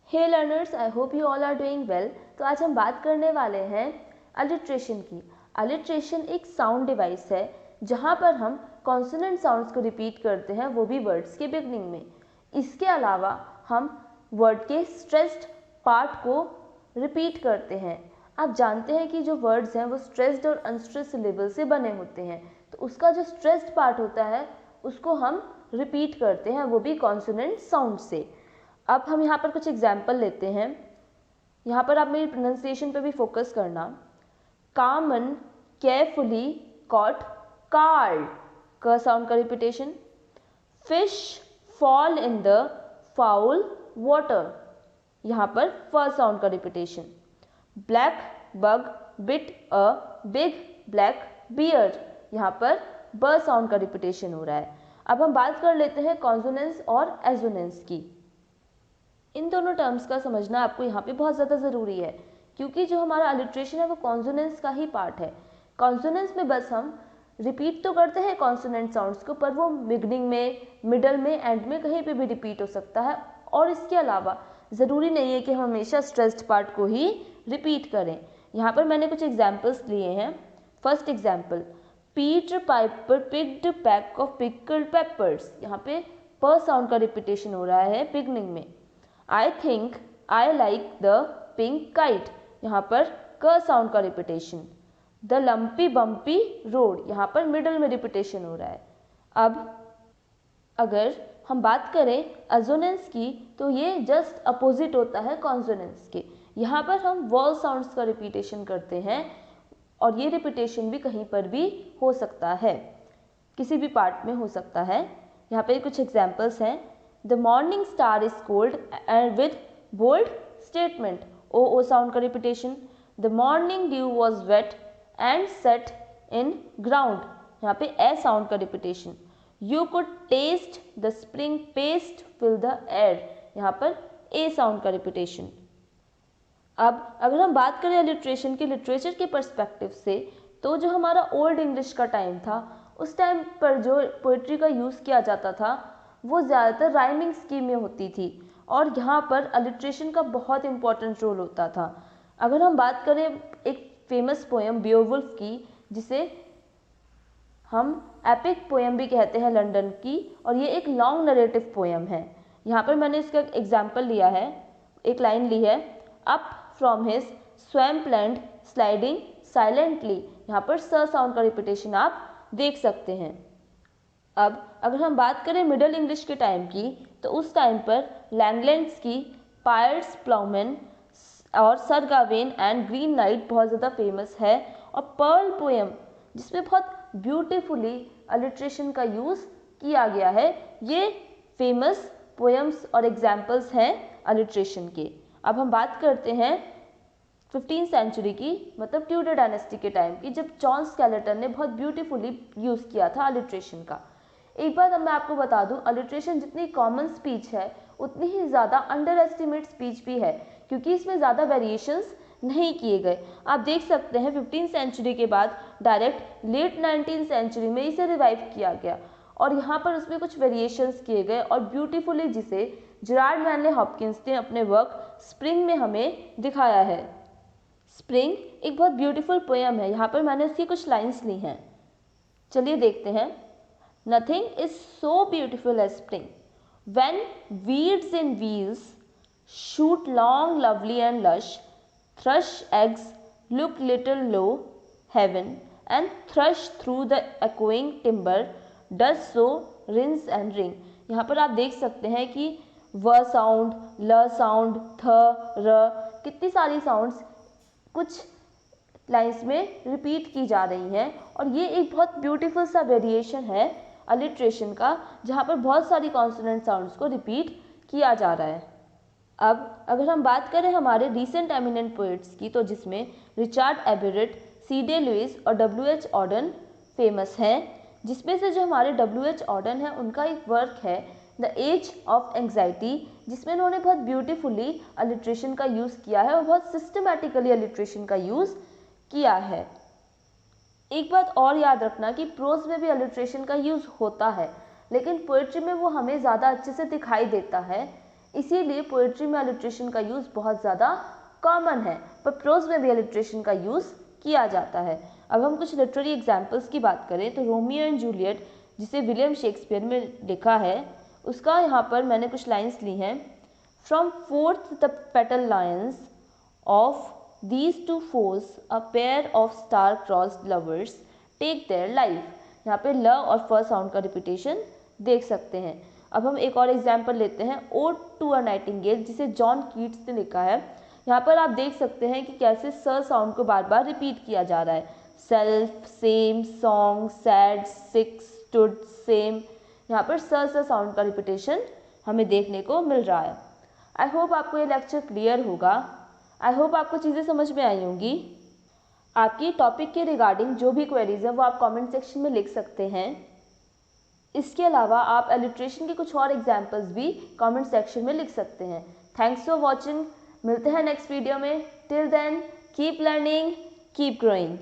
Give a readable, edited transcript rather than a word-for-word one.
Hey learners, I hope you all are doing well. तो आज हम बात करने वाले हैं अलिट्रेशन की। अलिट्रेशन एक साउंड डिवाइस है जहाँ पर हम कॉन्सोनेंट साउंड्स को रिपीट करते हैं, वो भी वर्ड्स के बिगनिंग में। इसके अलावा हम वर्ड के स्ट्रेस्ड पार्ट को रिपीट करते हैं। आप जानते हैं कि जो वर्ड्स हैं वो स्ट्रेस्ड और अनस्ट्रेस्ड सिलेबल से बने होते हैं, तो उसका जो स्ट्रेस्ड पार्ट होता है उसको हम रिपीट करते हैं, वो भी कॉन्सोनेंट साउंड से। अब हम यहाँ पर कुछ एग्जाम्पल लेते हैं। यहाँ पर आप मेरी प्रोनाउंसिएशन पे भी फोकस करना। कामन केयरफुली कॉट कार्ड, क साउंड का repetition. Fish fall in the foul water, यहाँ पर फ साउंड का repetition. Black bug bit a big black bear, यहाँ पर ब साउंड का रिपीटेशन हो रहा है। अब हम बात कर लेते हैं कॉन्सोनेंट्स और एसोनेंट्स की। इन दोनों टर्म्स का समझना आपको यहाँ पे बहुत ज़्यादा ज़रूरी है, क्योंकि जो हमारा अलिट्रेशन है वो कॉन्सोनेंट्स का ही पार्ट है। कॉन्सोनेंट्स में बस हम रिपीट तो करते हैं कॉन्सोनेंट साउंड्स को, पर वो बिगनिंग में, मिडल में, एंड में कहीं पे भी रिपीट हो सकता है। और इसके अलावा ज़रूरी नहीं है कि हम हमेशा स्ट्रेस्ड पार्ट को ही रिपीट करें। यहाँ पर मैंने कुछ एग्जाम्पल्स लिए हैं। First example, Peter Piper picked peck of pickled peppers, यहाँ पे प साउंड का रिपीटेशन हो रहा है बिगनिंग में। I think I like the pink kite, यहाँ पर क साउंड का repetition. The lumpy bumpy road, यहाँ पर मिडल में रिपीटेशन हो रहा है। अब अगर हम बात करें एसोनेंस की, तो ये जस्ट अपोजिट होता है कॉन्सोनेंट्स के। यहाँ पर हम वॉल साउंड्स का रिपीटेशन करते हैं, और ये रिपीटेशन भी कहीं पर भी हो सकता है, किसी भी पार्ट में हो सकता है। यहाँ पे कुछ एग्जाम्पल्स हैं। The morning star is cold and with bold statement, O sound का repetition. The morning dew was wet and set in ground, यहाँ पे ए साउंड का repetition. You could taste the spring paste fill the air, यहाँ पर ए sound का repetition. अब अगर हम बात करें अलिट्रेशन के लिटरेचर के पर्सपेक्टिव से, तो जो हमारा ओल्ड इंग्लिश का टाइम था, उस टाइम पर जो पोइट्री का यूज़ किया जाता था वो ज़्यादातर राइमिंग स्कीम में होती थी, और यहाँ पर अलिट्रेशन का बहुत इंपॉर्टेंट रोल होता था। अगर हम बात करें एक फेमस पोएम बियोवुल्फ की, जिसे हम एपिक पोएम भी कहते हैं लंदन की, और ये एक लॉन्ग नरेटिव पोएम है। यहाँ पर मैंने इसका एग्जाम्पल लिया है, एक लाइन ली है। Up from his swamp land sliding silently, यहाँ पर स साउंड का रिपीटेशन आप देख सकते हैं। अब अगर हम बात करें मिडल इंग्लिश के टाइम की, तो उस टाइम पर लैंगलैंड्स की पायर्स प्लाउमैन और सर गावेन एंड ग्रीन नाइट बहुत ज़्यादा फेमस है, और पर्ल पोएम जिसमें बहुत ब्यूटीफुली अलिट्रेशन का यूज़ किया गया है। ये फेमस पोएम्स और एग्जाम्पल्स हैं अलिट्रेशन के। अब हम बात करते हैं 15वीं सेंचुरी की, मतलब ट्यूडर डायनेस्टी के टाइम की, जब जॉन स्केलेटन ने बहुत ब्यूटीफुली यूज़ किया था अलिट्रेशन का। एक बात अब मैं आपको बता दूं, अलिट्रेशन जितनी कॉमन स्पीच है उतनी ही ज़्यादा अंडर एस्टिमेट स्पीच भी है, क्योंकि इसमें ज़्यादा वेरिएशंस नहीं किए गए। आप देख सकते हैं 15वीं सेंचुरी के बाद डायरेक्ट लेट 19वीं सेंचुरी में इसे रिवाइव किया गया, और यहाँ पर उसमें कुछ वेरिएशंस किए गए, और ब्यूटीफुली जिसे जेरार्ड मैनले हॉपकिंस ने अपने वर्क स्प्रिंग में हमें दिखाया है। स्प्रिंग एक बहुत ब्यूटीफुल पोएम है, यहाँ पर मैंने उसकी कुछ लाइन्स ली हैं, चलिए देखते हैं। Nothing is so beautiful as spring, when weeds in wheels shoot long, lovely and lush. Thrush eggs look little low heaven, and thrush through the echoing timber does so rinse and ring. यहाँ पर आप देख सकते हैं कि व sound, ल sound, थ, र, कितनी सारी साउंड्स कुछ लाइन्स में रिपीट की जा रही हैं, और ये एक बहुत ब्यूटीफुल सा वेरिएशन है अलिट्रेशन का, जहाँ पर बहुत सारी कॉन्सोनेंट साउंड्स को रिपीट किया जा रहा है। अब अगर हम बात करें हमारे रिसेंट एमिनेंट पोइट्स की, तो जिसमें रिचर्ड एवरेट, C.D. लुईस और W.H. ऑर्डन फेमस हैं, जिसमें से जो हमारे W.H. ऑर्डन है उनका एक वर्क है द एज ऑफ एंग्जाइटी, जिसमें उन्होंने बहुत ब्यूटीफुली अलिट्रेशन का यूज़ किया है और बहुत सिस्टमैटिकली अलिट्रेशन का यूज़ किया है। एक बात और याद रखना कि प्रोज में भी अलिट्रेशन का यूज़ होता है, लेकिन पोइट्री में वो हमें ज़्यादा अच्छे से दिखाई देता है, इसीलिए पोइट्री में अलिट्रेशन का यूज़ बहुत ज़्यादा कॉमन है, पर प्रोज में भी अलिट्रेशन का यूज़ किया जाता है। अब हम कुछ लिटरेरी एग्जाम्पल्स की बात करें तो रोमियो एंड जूलियट, जिसे विलियम शेक्सपियर में लिखा है, उसका यहाँ पर मैंने कुछ लाइन्स ली हैं। From fourth the petal Lions of these two foes a pair of star-crossed lovers take their life। यहाँ पे ल और फ साउंड का रिपीटेशन देख सकते हैं। अब हम एक और एग्जाम्पल लेते हैं, ओड टू अ नाइटिंगेल, जिसे जॉन कीट्स ने लिखा है। यहाँ पर आप देख सकते हैं कि कैसे स साउंड को बार बार रिपीट किया जा रहा है। सेल्फ, सेम, सॉन्ग, सैड, सिक, स्टूड, सेम, यहाँ पर स साउंड का रिपीटेशन हमें देखने को मिल रहा है। आई होप आपको ये लेक्चर क्लियर होगा। आई होप आपको चीज़ें समझ में आई होंगी। आपकी टॉपिक के रिगार्डिंग जो भी क्वेरीज है वो आप कमेंट सेक्शन में लिख सकते हैं। इसके अलावा आप अलिट्रेशन के कुछ और एग्जाम्पल्स भी कमेंट सेक्शन में लिख सकते हैं। Thanks for watching. मिलते हैं नेक्स्ट वीडियो में। Till then keep learning, keep growing.